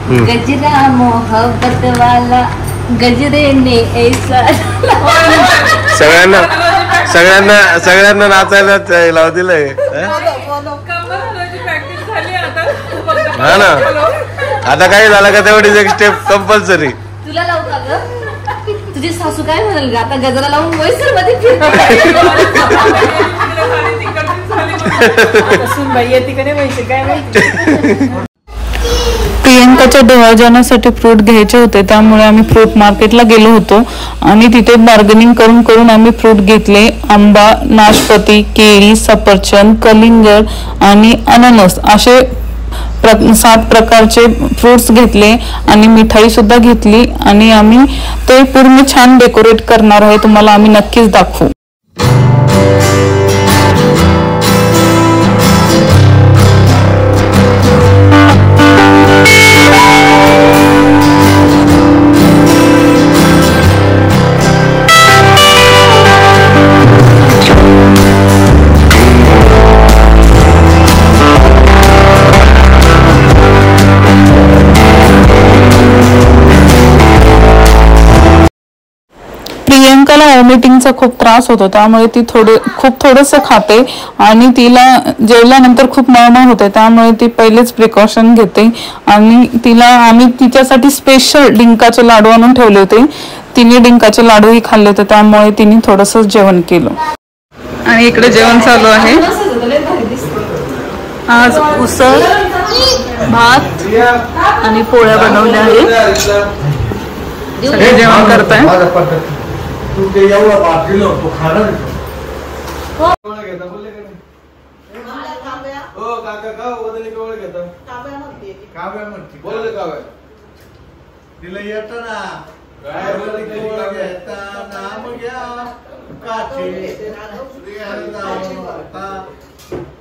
गजरा मोहब्बत वाला गजरे ने ऐसा सगळ्यांना नाचायला लाव दिलंय हा ना. आता काय झालं का तेवढीच एक स्टेप कंपल्सरी. तुला लावू का ग? तुझी सासू काय म्हणाल ग? आता गजरा लावून वयसर मध्ये प्रियंकाच्या डोळा जाण्यासाठी फ्रूट घ्यायचे होते, त्यामुळे आम्ही फ्रूट मार्केटला गेलो होतो आणि तिथे बार्गेनिंग करून करून आम्ही फ्रूट घेतले. आंबा, नाशपती, केळी, सफरचंद, कलिंगड आणि अननस असे 7 प्रकारचे फ्रूट्स घेतले आणि मिठाई सुद्धा घेतली आणि आम्ही ते पूर्ण छान डेकोरेट करणार आहे. तुम्हाला आम्ही नक्कीच दाखवू. प्रियंकाला वॉमिटिंगचा खूप त्रास होतो, त्यामुळे ती थोडंसं खाते आणि तिला जेवल्यानंतर खूप मळमळ होते, त्यामुळे ती पहिलेच प्रिकॉशन घेते. आणि आम्ही तिच्यासाठी स्पेशल डिंकाचे लाडू आणून ठेवले होते. तिने डिंकाचे लाडूही खाल्ले होते, त्यामुळे तिने थोडंसं जेवण केलं. आणि इकडे जेवण चालू आहे. आज उसळ, भात आणि पोळ्या बनवल्या आहेत. सगळे जेवण करताय. तू ते एवढा भात दिलो तो खाणार कोण घेता बोलले का नाही? ओ काका का वदनी कोण घेता? काव्या म्हणते बोलले काव्या तिला येतं ना काय बोलले कोण घेता नाम घ्या काठी श्रीहरिनाम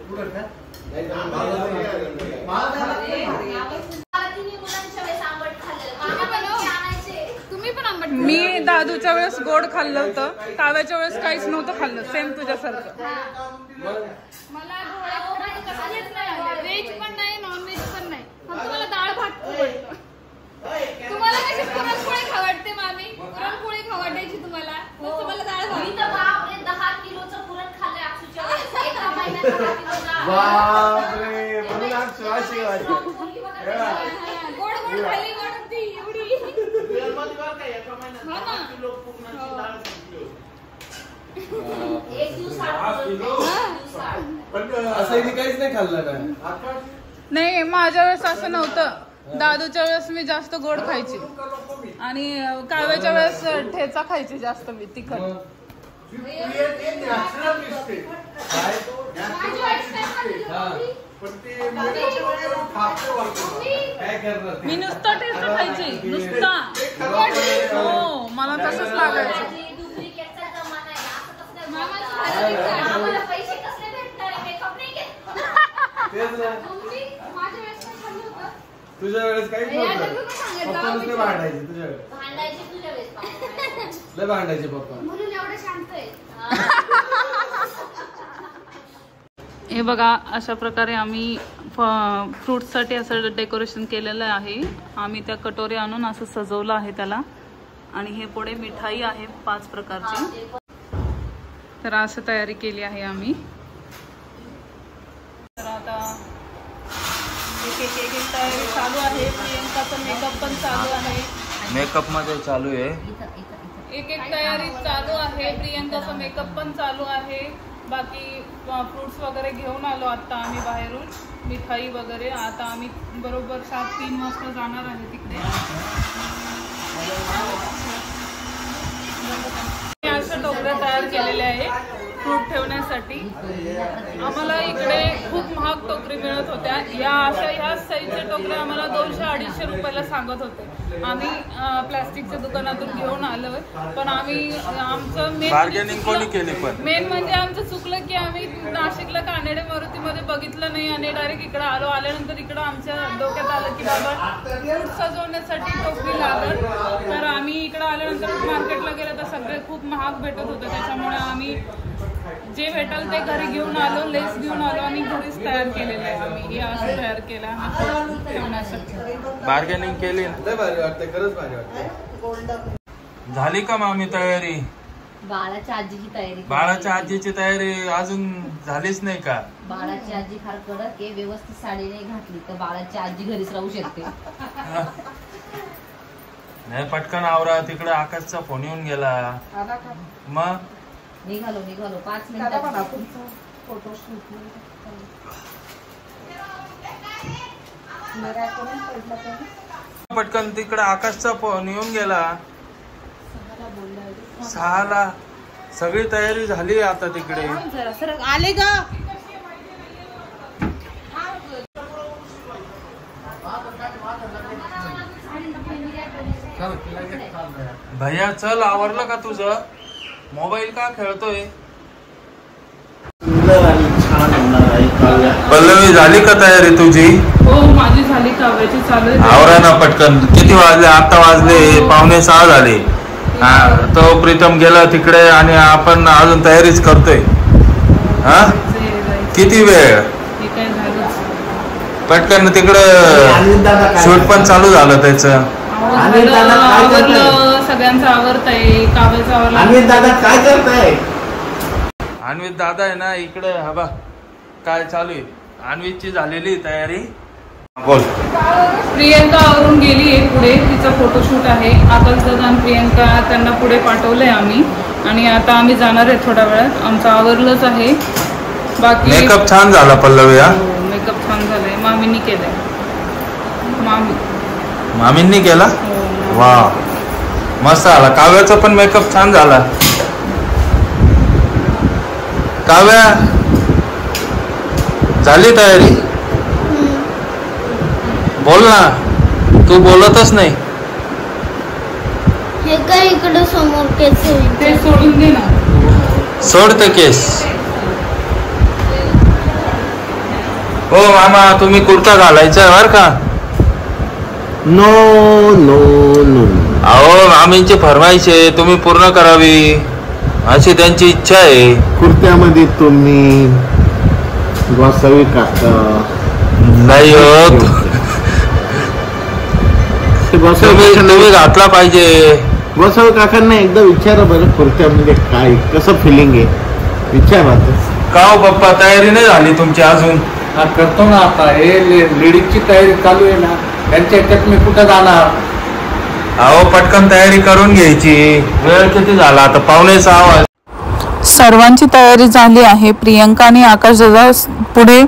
पुढे का मी दादूच्या वेळेस गोड खाल्लं होतं, काव्याच्या वेळेस काहीच नव्हतं खाल्लं. सेम तुझ्यासारखं. मला व्हेज पण नाही, नॉन व्हेज पण नाही, फक्त मला डाळ भात आवडतं. तुम्हाला कशी पुरणपोळी खावडते मामी? पुरणपोळी खावडायची तुम्हाला, तुम्हाला डाळ भात. 10 किलोचं पुरण खाल्लंय अक्षुच्या वेळेस. एका महिन्यात बापरे मुलांना स्वाशी वाटते. गोड गोड खाली वाटते एवढी. काहीच नाही खाल्लं नाही. माझ्या वेळेस असं नव्हतं. दादूच्या वेळेस मी जास्त गोड खायची आणि काव्याच्या वेळेस ठेचा खायची जास्त मी तिखट. मी नुसता ठेचा खायची, नुसता. हो, मला तसंच लागायचं. तुझ्या वेळेस काहीच नव्हतं. पप्पा भांडायचे तुझ्या वेळेस. लय भांडायचे पप्पा. हे बघा, अशा प्रकारे आम्ही फ्रूट्ससाठी असं डेकोरेशन केलेलं आहे. आम्ही त्या कटोरी आणून असं सजवलं आहे त्याला. आणि हे पुढे मिठाई आहे 5 प्रकारची. तर असं तयारी केली आहे आम्ही. तर आता एक तयारी चालू आहे. प्रियंकाचा मेकअप पण चालू आहे. मेकअप मध्ये चालू आहे. एक तयारी चालू आहे. प्रियंकाचा मेकअप पण चालू आहे. बाकी फ्रूट्स वगैरे घेऊन आलो आता आम्ही बाहेरून, मिठाई वगैरे. आता आम्ही बरोबर 3 वाजता जाणार आहे तिकडे. अशा टोकऱ्या तयार केलेल्या आहे फ्रूट ठेवण्यासाठी. आम्हाला इकडे खूप महाग टोकरी मिळत होत्या. ह्या साईजच्या टोकऱ्या आम्हाला 200-250 रुपयाला सांगत होते. आम्ही प्लास्टिकच्या दुकानातून घेऊन आलोय. पण आम्ही आमचं मेन म्हणजे आमचं चुकलं की आम्ही नाशिकला कानडे मारुतीमध्ये बघितलं नाही आणि डायरेक्ट इकडे आलो. आल्यानंतर इकडं आमच्या डोक्यात आलं की बाबा फ्रूट सजवण्यासाठी टोकरी लागल. तर आम्ही इकडं आल्यानंतर मार्केटला गेलं तर सगळे खूप महाग भेटत होते. त्याच्यामुळे आम्ही जे भेटेल ते घरी घेऊन आलो, लेस घेऊन आलो आणि घरीच तयार केलेलं आहे आम्ही. हे असं तयार केलं आम्ही ठेवण्यासाठी. बार्गेनिंग केली लय भारी वाटतंय, खरंच भारी वाटतंय. झाली का मामी तयारी? बाळाच्या आजीची तयारी. बाळाच्या आजीची तयारी अजून झालीच नाही का? बाळाची आजी फार कडक आहे, व्यवस्थित साडी नाही घातली तर बाळाची आजी घरीच राहू शकते. नाही पटकन आवरा, तिकडे आकाशचा फोन येऊन गेला. मग निघालो 5 मिनिटात. पटकन तिकडे आकाशचा फोन येऊन गेला. 6ला सगळी तयारी झाली आता तिकडे. आले ग. भैया चल, आवरलं का तुझं? मोबाईल का खेळतोय? पल्लवी झाली का तयारी तुझी? हो माझी झाली, काव्याची चालू आहे. आवरा ना पटकन. किती वाजले? आता वाजले 5:45 झाले. तो प्रीतम गेला तिकडे आणि आपण अजून तयारीच करतोय. हा किती वेळ? पटकन तिकडं शूट पण चालू झालं त्याचं. सगळ्यांचं आवरतंय, काव्याचं आवरलं. अन्वित दादा काय करताय? अन्वित दादा आहे ना इकडे. हा बा काय चालू आहे. अन्वितची झालेली तयारी. बोल. प्रियंका आवरून गेली आहे पुढे, तिचा फोटोशूट आहे. आकाश दादा आणि प्रियंका त्यांना पुढे पाठवलंय आम्ही आणि आता आम्ही जाणार आहे थोड्या वेळात. आमचं आवरलंच आहे. बाकी मेकअप छान झाला पल्लवी. मेकअप छान झालाय, मामींनी केलाय. मामींनी केला? वा मस्त आला. काव्याचा पण मेकअप छान झाला. काव्या झाली तयारी? बोल ना, तू बोलतच नाही. हे काय इकडे समोर केस ते सोडून दे ना. सोडते केस. हो मामा तुम्ही कुर्ता घालायचा बर का? No no no. अहो मामींची फरमाईश आहे, तुम्ही पूर्ण करावी अशी त्यांची इच्छा आहे. कुर्त्यामध्ये तुम्ही गोसावी काका नाही होत. तुम्ही घातला पाहिजे. गोसावी काकांना एकदा विचारा बरं, कुर्त्यामध्ये काय कसं फिलिंग आहे विचारा. का हो पप्पा तयारी नाही झाली तुमची अजून? करतो ना आता. हे लेडीजची तयारी चालू आहे ना, त्यांच्या ह्याच्यात मी कुठं जाणार? अहो पटकन तयारी करून घ्यायची. वेळ किती झाला आता? 5:45. सर्वांची तयारी झाली आहे. प्रियंका आणि आकाश दादा पुढे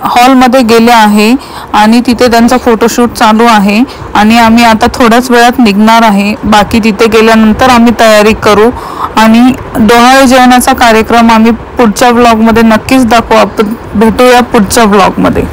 हॉलमध्ये गेले आहे आणि तिथे त्यांचा फोटोशूट चालू आहे आणि आम्ही आता थोड्याच वेळात निघणार आहे. बाकी तिथे गेल्यानंतर आम्ही तयारी करू आणि डोहाळे जेवणाचा कार्यक्रम आम्ही पुढच्या ब्लॉगमध्ये नक्कीच दाखवू. आपण भेटूया पुढच्या ब्लॉगमध्ये.